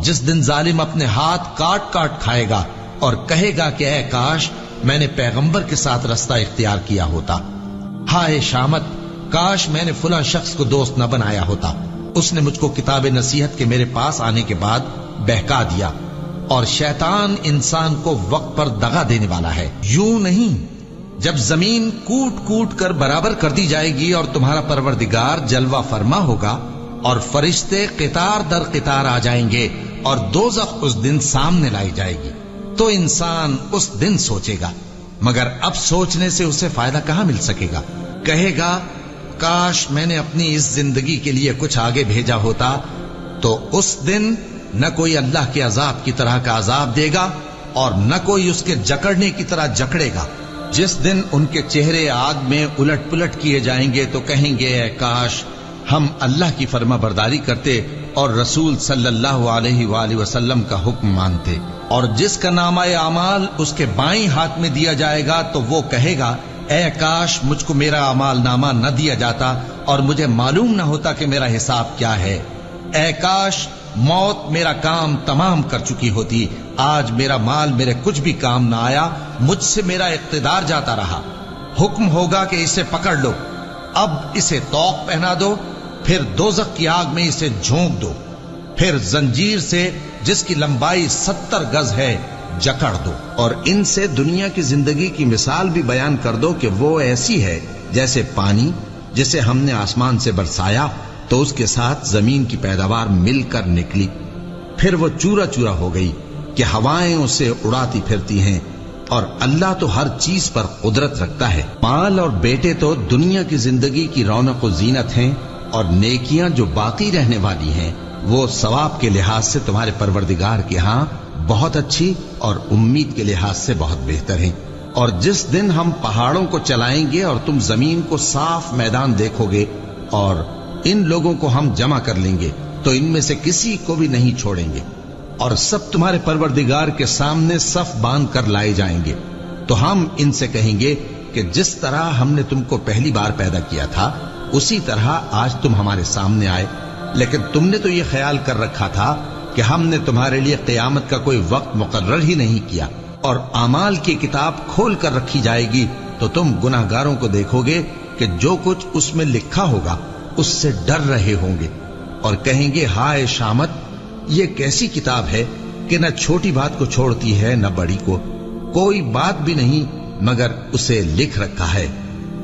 जिस दिन जालिम अपने हाथ काट काट खाएगा और कहेगा कि ऐ काश मैंने पैगंबर के साथ रास्ता इख्तियार किया होता, हाय शामत, काश मैंने फलां शख्स को दोस्त न बनाया होता, उसने मुझको किताब नसीहत के मेरे पास आने के बाद बहका दिया। और शैतान इंसान को वक्त पर दगा देने वाला है। यूं नहीं, जब जमीन कूट कूट कर बराबर कर दी जाएगी और तुम्हारा परवरदिगार जलवा फरमा होगा और फरिश्ते कितार दर कितार आ जाएंगे और दोज़ख उस दिन सामने लाई जाएगी, तो इंसान उस दिन सोचेगा, मगर अब सोचने से उसे फायदा कहां मिल सकेगा। कहेगा काश मैंने अपनी इस जिंदगी के लिए कुछ आगे भेजा होता, तो उस दिन न कोई अल्लाह के अजाब की तरह का अजाब देगा और न कोई उसके जकड़ने की तरह जकड़ेगा। जिस दिन उनके चेहरे आग में उलट पुलट किए जाएंगे तो कहेंगे ऐ काश हम अल्लाह की फर्मा बरदारी करते और रसूल सल्लल्लाहु अलैहि वसल्लम का हुक्म मानते। और जिसका नामा अमाल उसके बाईं हाथ में दिया जाएगा तो वो कहेगा ऐ काश मुझको मेरा अमाल नामा न दिया जाता और मुझे मालूम न होता कि मेरा हिसाब क्या है। ऐ काश मौत मेरा काम तमाम कर चुकी होती, आज मेरा माल मेरे कुछ भी काम ना आया, मुझसे मेरा इख्तिदार जाता रहा। हुक्म होगा कि इसे पकड़ लो, अब इसे तौक पहना दो, फिर दोज़ख की आग में इसे झोंक दो, फिर जंजीर से जिसकी लंबाई 70 गज है जकड़ दो। और इनसे दुनिया की जिंदगी की मिसाल भी बयान कर दो कि वो ऐसी है जैसे पानी जिसे हमने आसमान से बरसाया तो उसके साथ जमीन की पैदावार मिलकर निकली, फिर वो चूरा चूरा हो गई कि हवाएं उसे उड़ाती फिरती हैं। और अल्लाह तो हर चीज पर कुदरत रखता है। माल और बेटे तो दुनिया की जिंदगी की रौनक और जीनत हैं, और नेकियां जो बाकी रहने वाली हैं वो सवाब के लिहाज से तुम्हारे परवरदिगार के यहाँ बहुत अच्छी और उम्मीद के लिहाज से बहुत बेहतर हैं। और जिस दिन हम पहाड़ों को चलाएंगे और तुम जमीन को साफ मैदान देखोगे और इन लोगों को हम जमा कर लेंगे तो इनमें से किसी को भी नहीं छोड़ेंगे और सब तुम्हारे परवरदिगार के सामने सफ बांध कर लाए जाएंगे। तो हम इनसे कहेंगे कि जिस तरह हमने तुमको पहली बार पैदा किया था उसी तरह आज तुम हमारे सामने आए, लेकिन तुमने तो ये ख्याल कर रखा था कि हमने तुम्हारे लिए क़यामत का कोई वक्त मुकर्रर ही नहीं किया। और आमाल की किताब खोल कर रखी जाएगी तो तुम गुनाहगारों को देखोगे कि जो कुछ उसमें लिखा होगा उससे डर रहे होंगे और कहेंगे हाय शामत, ये कैसी किताब है कि न छोटी बात को छोड़ती है न बड़ी को, कोई बात भी नहीं मगर उसे लिख रखा है।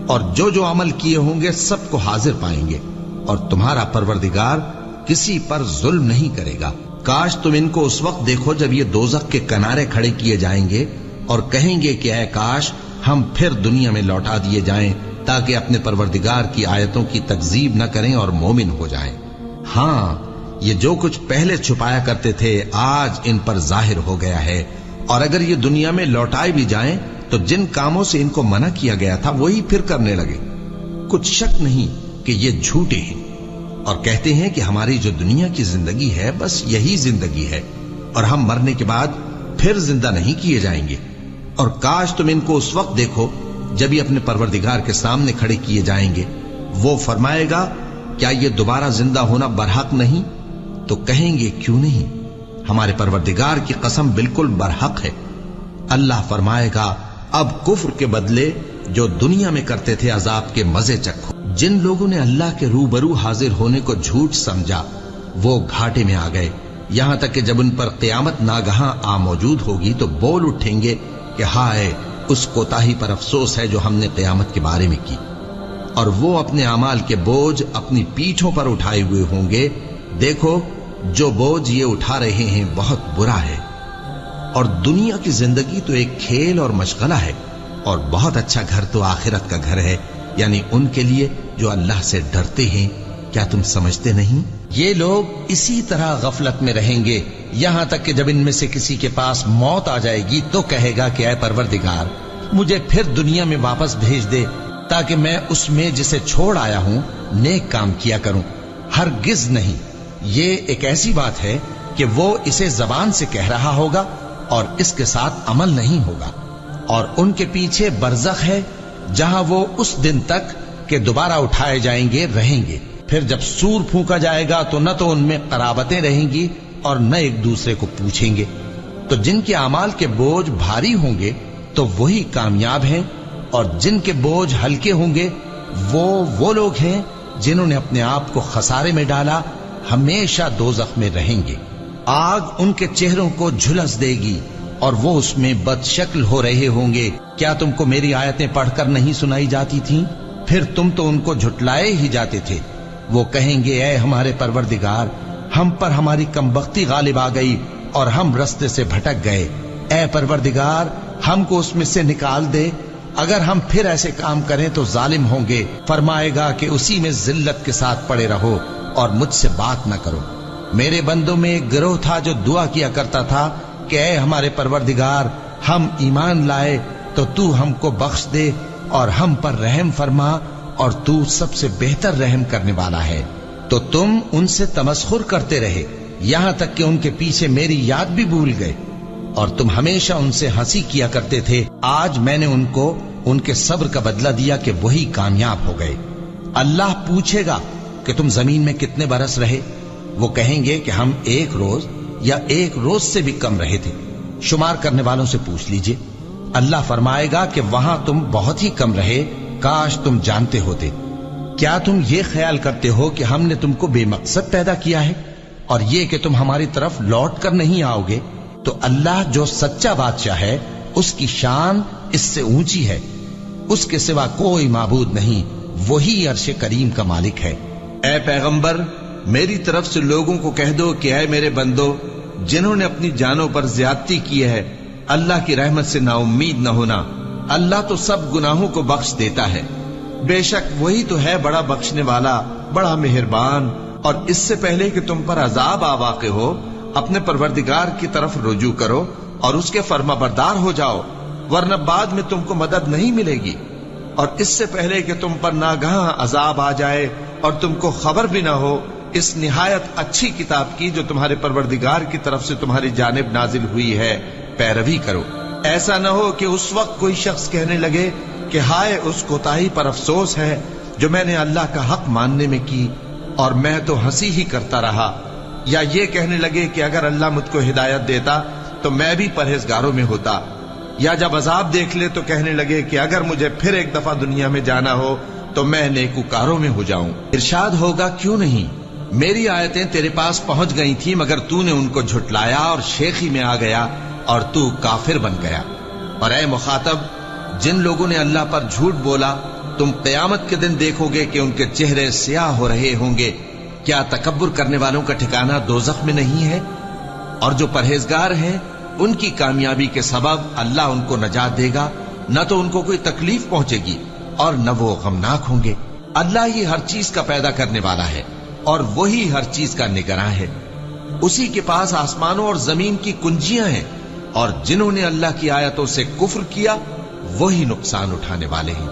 और जो जो अमल किए होंगे सबको हाजिर पाएंगे और तुम्हारा परवरदिगार किसी पर जुल्म नहीं करेगा। काश तुम इनको उस वक्त देखो जब ये दोज़ख के किनारे खड़े किए जाएंगे और कहेंगे कि ऐ काश हम फिर दुनिया में लौटा दिए जाएं ताकि अपने परवरदिगार की आयतों की तकजीब न करें और मोमिन हो जाएं। हाँ, ये जो कुछ पहले छुपाया करते थे आज इन पर जाहिर हो गया है। और अगर ये दुनिया में लौटाए भी जाएं तो जिन कामों से इनको मना किया गया था वही फिर करने लगे। कुछ शक नहीं कि ये झूठे हैं और कहते हैं कि हमारी जो दुनिया की जिंदगी है बस यही जिंदगी है और हम मरने के बाद फिर जिंदा नहीं किए जाएंगे। और काश तुम इनको उस वक्त देखो जब ये अपने परवरदिगार के सामने खड़े किए जाएंगे। वो फरमाएगा क्या ये दोबारा जिंदा होना बरहक नहीं? तो कहेंगे क्यों नहीं, हमारे परवरदिगार की कसम बिल्कुल बरहक है। अल्लाह फरमाएगा अब कुफ्र के बदले जो दुनिया में करते थे अजाब के मजे चखो। जिन लोगों ने अल्लाह के रूबरू हाजिर होने को झूठ समझा वो घाटे में आ गए, यहां तक कि जब उन पर क़यामत नागहां आ मौजूद होगी तो बोल उठेंगे कि हाय उस कोताही पर अफसोस है जो हमने क़यामत के बारे में की। और वो अपने अमाल के बोझ अपनी पीठों पर उठाए हुए होंगे। देखो जो बोझ ये उठा रहे हैं बहुत बुरा है। और दुनिया की जिंदगी तो एक खेल और मशगला है और बहुत अच्छा घर तो आखिरत का घर है, यानी उनके लिए जो अल्लाह से डरते हैं। क्या तुम समझते नहीं? ये लोग इसी तरह गफलत में रहेंगे यहां तक कि जब इनमें से किसी के पास मौत आ जाएगी तो कहेगा कि ऐ परवरदिगार मुझे फिर दुनिया में वापस भेज दे ताकि मैं उसमें जिसे छोड़ आया हूं नेक काम किया करूं। हरगिज नहीं, ये एक ऐसी बात है कि वो इसे जबान से कह रहा होगा और इसके साथ अमल नहीं होगा। और उनके पीछे बरज़ख है जहां वो उस दिन तक के दोबारा उठाए जाएंगे रहेंगे। फिर जब सूर फूंका जाएगा तो न तो उनमें कराबतें रहेंगी اور نہ ایک دوسرے کو پوچھیں گے۔ تو جن کے اعمال کے بوجھ بھاری ہوں گے تو وہی کامیاب ہیں، اور جن کے بوجھ ہلکے ہوں گے وہ لوگ ہیں جنہوں نے اپنے آپ کو خسارے میں ڈالا، ہمیشہ دوزخ میں رہیں گے۔ آگ ان کے چہروں کو جھلس دے گی اور وہ اس میں بد شکل ہو رہے ہوں گے۔ کیا تم کو میری آیتیں پڑھ کر نہیں سنائی جاتی تھیں؟ پھر تم تو ان کو جھٹلائے ہی جاتے تھے۔ وہ کہیں گے اے ہمارے پروردگار، ہم پر ہماری کمبختی غالب آ گئی اور ہم رستے سے بھٹک گئے۔ اے پروردگار، ہم کو اس میں سے نکال دے، اگر ہم پھر ایسے کام کریں تو ظالم ہوں گے۔ فرمائے گا کہ اسی میں ذلت کے ساتھ پڑے رہو اور مجھ سے بات نہ کرو۔ میرے بندوں میں ایک گروہ تھا جو دعا کیا کرتا تھا کہ اے ہمارے پروردگار، ہم ایمان لائے تو تو ہم کو بخش دے اور ہم پر رحم فرما، اور تو سب سے بہتر رحم کرنے والا ہے۔ تو تم ان سے تمسخر کرتے رہے، یہاں تک کہ ان کے پیچھے میری یاد بھی بھول گئے، اور تم ہمیشہ ان سے ہنسی کیا کرتے تھے۔ آج میں نے ان کو ان کے صبر کا بدلہ دیا کہ وہی کامیاب ہو گئے۔ اللہ پوچھے گا کہ تم زمین میں کتنے برس رہے؟ وہ کہیں گے کہ ہم 1 روز یا 1 روز سے بھی کم رہے تھے۔ شمار کرنے والوں سے پوچھ لیجئے۔ اللہ فرمائے گا کہ وہاں تم بہت ہی کم رہے، کاش تم جانتے ہوتے۔ کیا تم یہ خیال کرتے ہو کہ ہم نے تم کو بے مقصد پیدا کیا ہے، اور یہ کہ تم ہماری طرف لوٹ کر نہیں آؤ گے؟ تو اللہ جو سچا بادشاہ ہے، اس کی شان اس سے اونچی ہے، اس کے سوا کوئی معبود نہیں، وہی عرش کریم کا مالک ہے۔ اے پیغمبر، میری طرف سے لوگوں کو کہہ دو کہ اے میرے بندو، جنہوں نے اپنی جانوں پر زیادتی کی ہے، اللہ کی رحمت سے نا امید نہ ہونا۔ اللہ تو سب گناہوں کو بخش دیتا ہے، بے شک وہی تو ہے بڑا بخشنے والا، بڑا مہربان۔ اور اس سے پہلے کہ تم پر عذاب آ واقع ہو، اپنے پروردگار کی طرف رجوع کرو اور اس کے فرما بردار ہو جاؤ، ورنہ بعد میں تم کو مدد نہیں ملے گی۔ اور اس سے پہلے کہ تم پر ناگہاں عذاب آ جائے اور تم کو خبر بھی نہ ہو، اس نہایت اچھی کتاب کی جو تمہارے پروردگار کی طرف سے تمہاری جانب نازل ہوئی ہے پیروی کرو۔ ایسا نہ ہو کہ اس وقت کوئی شخص کہنے لگے کہ ہائے اس کوتاہی پر افسوس ہے جو میں نے اللہ کا حق ماننے میں کی، اور میں تو ہنسی ہی کرتا رہا۔ یا یہ کہنے لگے کہ اگر اللہ مجھ کو ہدایت دیتا تو میں بھی پرہیزگاروں میں ہوتا۔ یا جب عذاب دیکھ لے تو کہنے لگے کہ اگر مجھے پھر ایک دفعہ دنیا میں جانا ہو تو میں نیکوکاروں میں ہو جاؤں۔ ارشاد ہوگا کیوں نہیں، میری آیتیں تیرے پاس پہنچ گئی تھی مگر تو نے ان کو جھٹلایا اور شیخی میں آ گیا اور تو کافر بن گیا۔ اور اے مخاطب، جن لوگوں نے اللہ پر جھوٹ بولا، تم قیامت کے دن دیکھو گے کہ ان کے چہرے سیاہ ہو رہے ہوں گے۔ کیا تکبر کرنے والوں کا ٹھکانہ دوزخ میں نہیں ہے؟ اور جو پرہیزگار ہیں ان کی کامیابی کے سبب اللہ ان کو نجات دے گا، نہ تو ان کو کوئی تکلیف پہنچے گی اور نہ وہ غمناک ہوں گے۔ اللہ ہی ہر چیز کا پیدا کرنے والا ہے اور وہی ہر چیز کا نگراں ہے۔ اسی کے پاس آسمانوں اور زمین کی کنجیاں ہیں، اور جنہوں نے اللہ کی آیتوں سے کفر کیا وہی نقصان اٹھانے والے ہیں۔